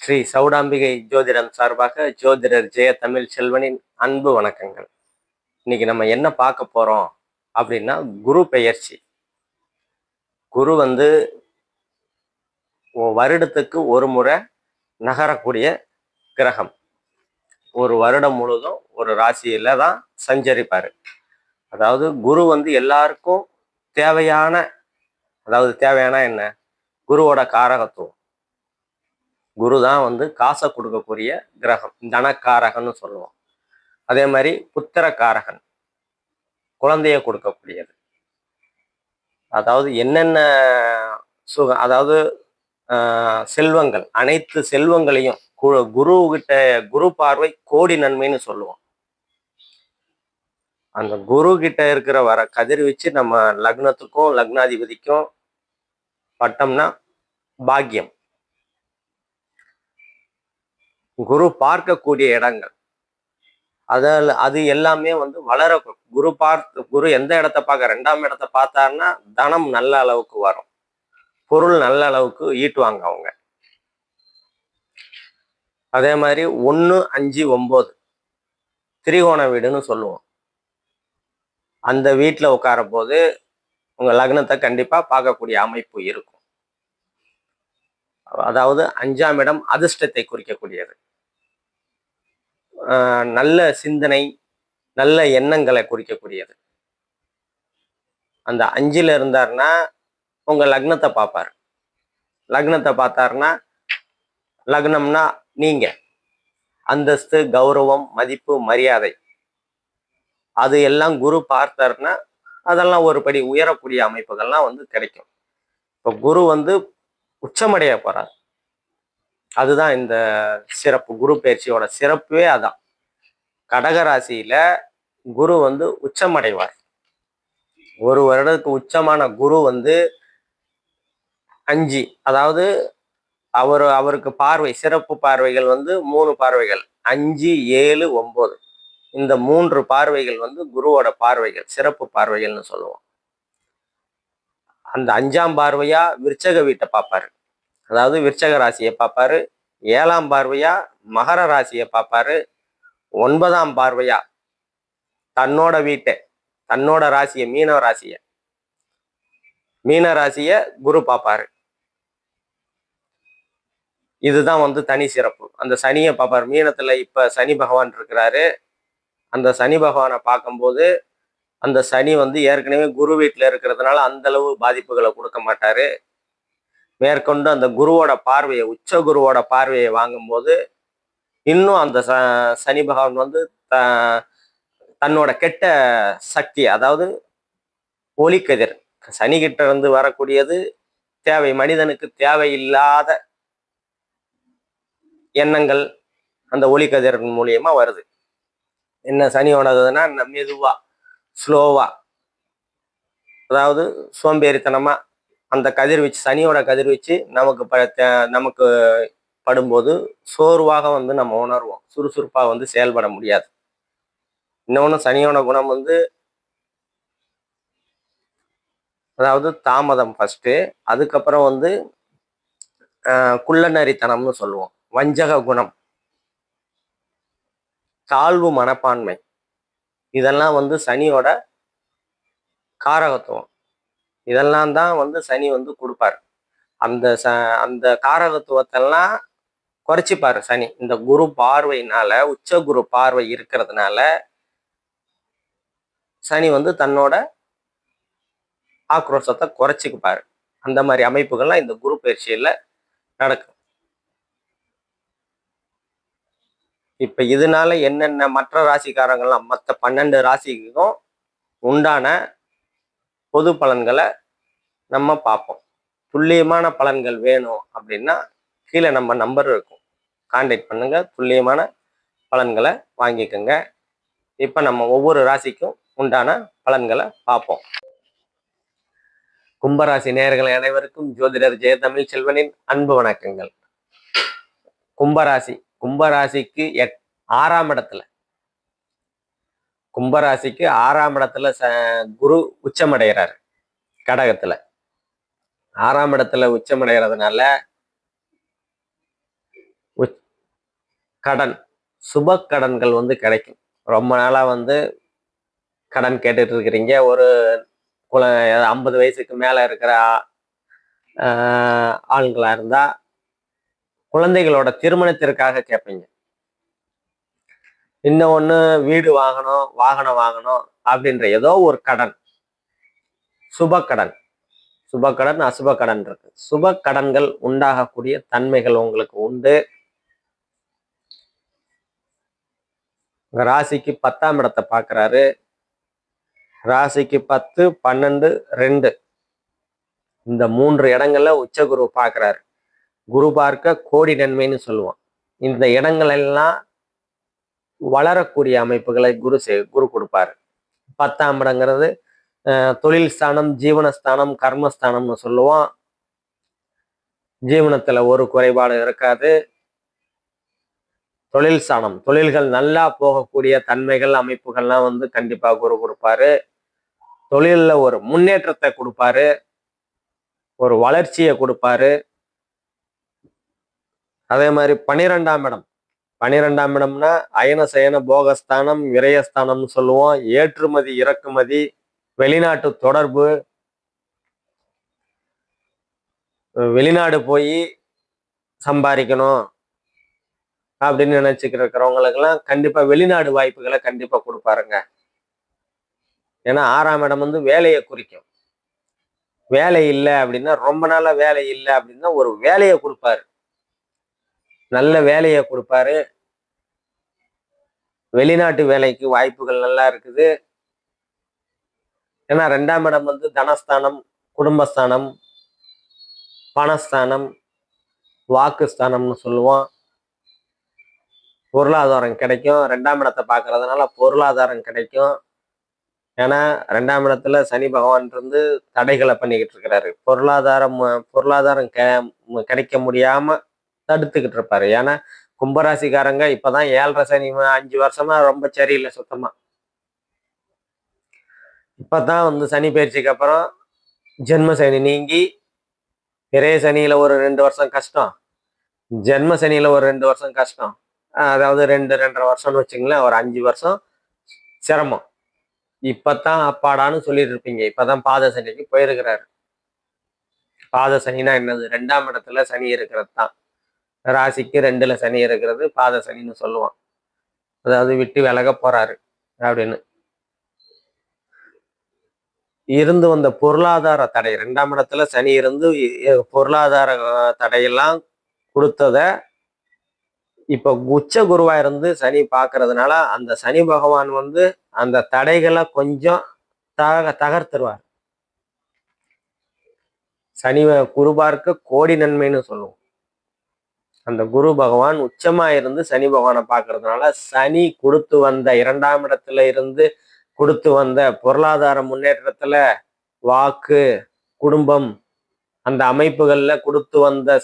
ஸ்ரீ சௌடாம்பிகை ஜோதிடம் சார்பாக ஜோதிடர் ஜெய தமிழ் செல்வனின் அன்பு வணக்கங்கள். இன்னைக்கு நம்ம என்ன பார்க்க போறோம் அப்படின்னா, குரு பெயர்ச்சி. குரு வருடத்துக்கு ஒரு முறை நகரக்கூடிய கிரகம். ஒரு வருடம் முழுதும் ஒரு ராசியில தான் சஞ்சரிப்பாரு. அதாவது குரு எல்லாருக்கும் தேவையான, தேவையான என்ன, குருவோட காரகத்துவம். குரு தான் காசை கொடுக்கக்கூடிய கிரகம், தனக்காரகன்னு சொல்லுவோம். அதே மாதிரி புத்திரக்காரகன், குழந்தைய கொடுக்கக்கூடியது. அதாவது என்னென்ன செல்வங்கள், அனைத்து செல்வங்களையும் குரு கிட்ட, குரு பார்வை கோடி நன்மைன்னு சொல்லுவோம். அந்த குரு கிட்ட இருக்கிற வர கதிர்வீச்சு நம்ம லக்னத்துக்கும் லக்னாதிபதிக்கும் பட்டம்னா பாக்கியம். குரு பார்க்கக்கூடிய இடங்கள், அது எல்லாமே வளர. குரு எந்த இடத்த பார்க்க, 2ஆம் இடத்தை பார்த்தாருன்னா தனம் நல்ல அளவுக்கு வரும், பொருள் நல்ல அளவுக்கு ஈட்டுவாங்க அவங்க. அதே மாதிரி 1, 5, 9 திரிகோண வீடுன்னு சொல்லுவோம். அந்த வீட்டில் உட்கார போது உங்க லக்னத்தை கண்டிப்பா பார்க்கக்கூடிய அமைப்பு இருக்கும். அதாவது 5ஆம் இடம் அதிர்ஷ்டத்தை குறிக்கக்கூடியது. நல்ல சிந்தனை, நல்ல எண்ணங்களை குறிக்கக்கூடியது. அந்த 5ல் இருந்தாருன்னா உங்க லக்னத்தை பார்ப்பாரு. லக்னத்தை பார்த்தாருன்னா, லக்னம்னா நீங்க, அந்தஸ்து, கௌரவம், மதிப்பு, மரியாதை, அது எல்லாம் குரு பார்த்தாருன்னா அதெல்லாம் ஒரு படி உயரக்கூடிய அமைப்புகள்லாம் கிடைக்கும். இப்போ குரு உச்சமடைய போறார். அதுதான் இந்த சிறப்பு. குரு பயிற்சியோட சிறப்பே அதான். கடகராசியில குரு உச்சமடைவார். ஒரு வருடத்துக்கு உச்சமான குரு 5, அதாவது அவருக்கு பார்வை, சிறப்பு பார்வைகள் 3 பார்வைகள், 5, 7, 9. இந்த 3 பார்வைகள் குருவோட பார்வைகள், சிறப்பு பார்வைகள்னு சொல்லுவோம். அந்த 5ஆம் பார்வையா விருச்சக வீட்டை பார்ப்பாரு, அதாவது விருச்சக ராசியை பார்ப்பாரு. 7ஆம் பார்வையா மகர ராசியை பார்ப்பாரு. 9ஆம் பார்வையா தன்னோட வீட்டை, தன்னோட ராசியை, மீன ராசியை குரு பார்ப்பாரு. இதுதான் தனி சிறப்பு. அந்த சனியை பார்ப்பாரு. மீனத்துல இப்ப சனி பகவான் இருக்கிறாரு. அந்த சனி பகவானை பார்க்கும்போது அந்த சனி ஏற்கனவே குரு வீட்டில் இருக்கிறதுனால அந்த அளவு பாதிப்புகளை கொடுக்க மாட்டாரு. மேற்கொண்டு அந்த குருவோட பார்வையை, உச்ச குருவோட பார்வையை வாங்கும்போது இன்னும் அந்த சனி பகவான் தன்னோட கெட்ட சக்தி, அதாவது ஒளிக்கதிர், சனி கிட்ட வரக்கூடியது மனிதனுக்கு தேவையில்லாத எண்ணங்கள் அந்த ஒளிக்கதிர் மூலியமா வருது. என்ன சனியோடதுன்னா மெதுவா, ஸ்லோவா, அதாவது சோம்பேறித்தனமா அந்த கதிர்வீச்சு, சனியோட கதிர்வீச்சு நமக்கு படும்போது சோர்வாக நம்ம உணர்வோம், சுறுசுறுப்பா செயல்பட முடியாது. இன்னொன்னு, சனியோட குணம் அதாவது தாமதம் ஃபர்ஸ்ட், அதுக்கப்புறம் குள்ளநரித்தனம்னு சொல்லுவோம், வஞ்சக குணம், தாழ்வு மனப்பான்மை. இதெல்லாம் சனியோட காரகத்துவம். இதெல்லாம் தான் சனி கொடுப்பாரு. அந்த காரகத்துவத்தெல்லாம் குறைச்சிப்பாரு சனி. இந்த குரு பார்வையினால, உச்ச குரு பார்வை இருக்கிறதுனால சனி தன்னோட ஆக்ரோஷத்தை குறைச்சிக்குப்பாரு. அந்த மாதிரி அமைப்புகள்லாம் இந்த குரு பயிற்சியில நடக்கும். இப்ப இதனால என்னென்ன மற்ற ராசிக்காரங்கள்லாம், மற்ற 12 ராசிக்கும் உண்டான பொது பலன்களை நம்ம பார்ப்போம். துல்லியமான பலன்கள் வேணும் அப்படின்னா கீழே நம்ம நம்பர் இருக்கும், கான்டாக்ட் பண்ணுங்க, துல்லியமான பலன்களை வாங்கிக்கோங்க. இப்ப நம்ம ஒவ்வொரு ராசிக்கும் உண்டான பலன்களை பார்ப்போம். கும்பராசி நேயர்கள் அனைவருக்கும் ஜோதிடர் ஜெயதமிழ் செல்வனின் அன்பு வணக்கங்கள். கும்பராசிக்கு 6ஆம் இடத்துல, கும்பராசிக்கு 6ஆம் இடத்துல குரு உச்சமடைகிறார். கடகத்துல 6ஆம் இடத்துல உச்சமடைகிறதுனால கடன், சுப கடன்கள் வந்து கிடைக்கும். ரொம்ப நாளா வந்து கடன் கேட்டுட்டு இருக்கிறீங்க. ஒரு 50 வயசுக்கு மேல இருக்கிற ஆண்களா இருந்தா குழந்தைகளோட திருமணத்திற்காக கேட்பீங்க. இன்னொன்னு வீடு வாங்கணும், வாகனம் வாங்கணும் அப்படின்ற ஏதோ ஒரு கடன். சுப கடன், சுப கடன், அசுப கடன் இருக்கு. சுப கடன்கள் உண்டாகக்கூடிய தன்மைகள் உங்களுக்கு உண்டு. உங்க ராசிக்கு 10ஆம் இடத்தை பார்க்கிறாரு. ராசிக்கு 10, 12, 2 இந்த 3 இடங்கள்ல உச்ச குரு பார்க்கிறாரு. குரு பார்க்க கோடி நன்மைன்னு சொல்லுவோம். இந்த இடங்கள் எல்லாம் வளரக்கூடிய அமைப்புகளை குரு கொடுப்பாரு. 10ஆம் இடங்கிறது தொழில் ஸ்தானம், ஜீவனஸ்தானம், கர்மஸ்தானம்னு சொல்லுவோம். ஜீவனத்துல ஒரு குறைபாடு இருக்காது. தொழில் ஸ்தானம், தொழில்கள் நல்லா போகக்கூடிய தன்மைகள், அமைப்புகள்லாம் வந்து கண்டிப்பா குரு கொடுப்பாரு. தொழில்ல ஒரு முன்னேற்றத்தை கொடுப்பாரு, ஒரு வளர்ச்சியை கொடுப்பாரு. அதே மாதிரி 12ஆம் இடம், 12ஆம் இடம்னா அயன சயன போகஸ்தானம், விரயஸ்தானம்னு சொல்லுவோம். ஏற்றுமதி இறக்குமதி, வெளிநாட்டு தொடர்பு, வெளிநாடு போய் சம்பாதிக்கணும் அப்படின்னு நினைச்சுக்கிட்டு இருக்கிறவங்களுக்கெல்லாம் கண்டிப்பா வெளிநாடு வாய்ப்புகளை கண்டிப்பா கொடுப்பாருங்க. ஏன்னா 6ஆம் இடம் வந்து வேலையை குறிக்கும். வேலை இல்லை அப்படின்னா, ரொம்ப நாளா வேலை இல்லை அப்படின்னா ஒரு வேலையை கொடுப்பாரு, நல்ல வேலையை கொடுப்பாரு. வெளிநாட்டு வேலைக்கு வாய்ப்புகள் நல்லா இருக்குது. ஏன்னா 2ஆம் இடம் வந்து தனஸ்தானம், குடும்பஸ்தானம், பணஸ்தானம், வாக்குஸ்தானம்னு சொல்லுவோம். பொருளாதாரம் கிடைக்கும். 2ஆம் இடத்தை பார்க்கறதுனால பொருளாதாரம் கிடைக்கும். ஏன்னா 2ஆம் இடத்துல சனி பகவான் இருந்து தடைகளை பண்ணிக்கிட்டு இருக்கிறாரு. பொருளாதாரம் கிடைக்க முடியாம தடுத்துக்கிட்டு இருப்பாரு. ஏன்னா கும்பராசிக்காரங்க இப்பதான் 7.5 சனி 5 வருஷமா ரொம்ப சரியில்லை சுத்தமா. இப்பதான் வந்து சனி பயிற்சிக்கு அப்புறம் ஜென்ம சனி நீங்கி இறைய சனியில ஒரு 2 வருஷம் கஷ்டம், ஜென்ம சனியில ஒரு 2 வருஷம் கஷ்டம், அதாவது 2.5 வருஷம்னு வச்சுங்களேன், ஒரு 5 வருஷம் சிரமம். இப்பதான் அப்பாடான்னு சொல்லிட்டு இருப்பீங்க. இப்பதான் பாத சனிக்கு போயிருக்கிறாரு. பாத சனினா என்னது? 2ஆம் இடத்துல சனி இருக்கிறது தான். ராசிக்கு 2ல சனி இருக்கிறது பாத சனின்னு சொல்லுவான். அதாவது விட்டு விலக போறாரு அப்படின்னு. இருந்து வந்த பொருளாதார தடை, 2ஆம் இடத்துல சனி இருந்து பொருளாதார தடையெல்லாம் கொடுத்தத இப்ப உச்ச குருவா இருந்து சனி பார்க்கறதுனால அந்த சனி பகவான் வந்து அந்த தடைகளை கொஞ்சம் தகர்த்துருவார். சனி குரு பார்க்க கோடி நன்மைன்னு சொல்லுவோம். அந்த குரு பகவான் உச்சமா இருந்து சனி பகவானை பார்க்கறதுனால சனி கொடுத்து வந்த 2ஆம் இடத்துல இருந்து கொடுத்து வந்த பொருளாதார முன்னேற்றத்துல, வாக்கு, குடும்பம், அந்த அமைப்புகள்ல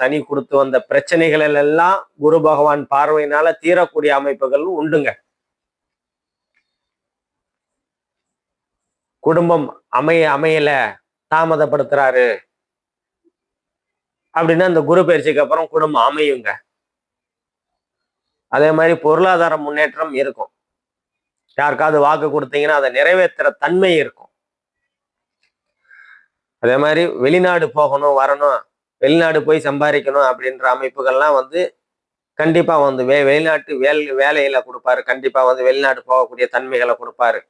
சனி கொடுத்து வந்த பிரச்சனைகள் எல்லாம் குரு பகவான் பார்வையினால தீரக்கூடிய அமைப்புகள் உண்டுங்க. குடும்பம் அமையல, தாமதப்படுத்துறாரு அப்படின்னா அந்த குரு பயிற்சிக்கு அப்புறம் குடும்பம் அமையுங்க. அதே மாதிரி பொருளாதார முன்னேற்றம் இருக்கும். யாருக்காவது வாக்கு கொடுத்தீங்கன்னா அதை நிறைவேற்றுற தன்மை இருக்கும். அதே மாதிரி வெளிநாடு போகணும், வரணும், வெளிநாடு போய் சம்பாதிக்கணும் அப்படின்ற அமைப்புகள்லாம் வந்து கண்டிப்பா வந்து வெளிநாட்டு வேலையில கொடுப்பாரு. கண்டிப்பா வந்து வெளிநாடு போகக்கூடிய தன்மைகளை கொடுப்பாரு.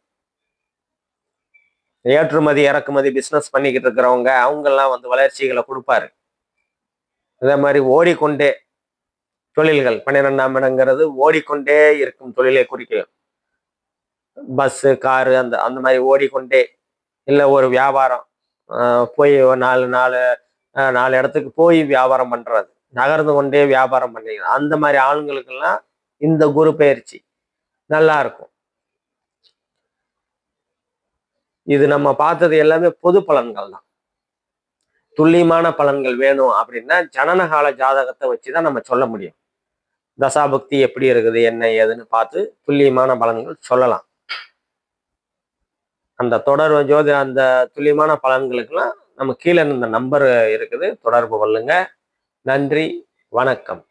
ஏற்றுமதி இறக்குமதி பிசினஸ் பண்ணிக்கிட்டு இருக்கிறவங்க அவங்கெல்லாம் வந்து வளர்ச்சிகளை கொடுப்பாரு. அதே மாதிரி ஓடிக்கொண்டே தொழில்கள், 12ஆம் இடங்கிறது ஓடிக்கொண்டே இருக்கும் தொழிலை குறிக்கும். பஸ்ஸு, காரு, அந்த அந்த மாதிரி ஓடிக்கொண்டே, இல்லை ஒரு வியாபாரம், போய் நாலு நாலு 4 இடத்துக்கு போய் வியாபாரம் பண்றது, நகர்ந்து கொண்டே வியாபாரம் பண்ணீங்க, அந்த மாதிரி ஆளுங்களுக்கெல்லாம் இந்த குரு பயிற்சி நல்லா இருக்கும். இது நம்ம பார்த்தது எல்லாமே பொது பலன்கள் தான். துல்லியமான பலன்கள் வேணும் அப்படின்னா ஜனனகால ஜாதகத்தை வச்சுதான் நம்ம சொல்ல முடியும். தசாபக்தி எப்படி இருக்குது, என்ன ஏதுன்னு பார்த்து துல்லியமான பலன்கள் சொல்லலாம். அந்த அந்த துல்லியமான பலன்களுக்கெல்லாம் நம்ம கீழே இந்த நம்பர் இருக்குது, தொடர்பு கொள்ளுங்க. நன்றி, வணக்கம்.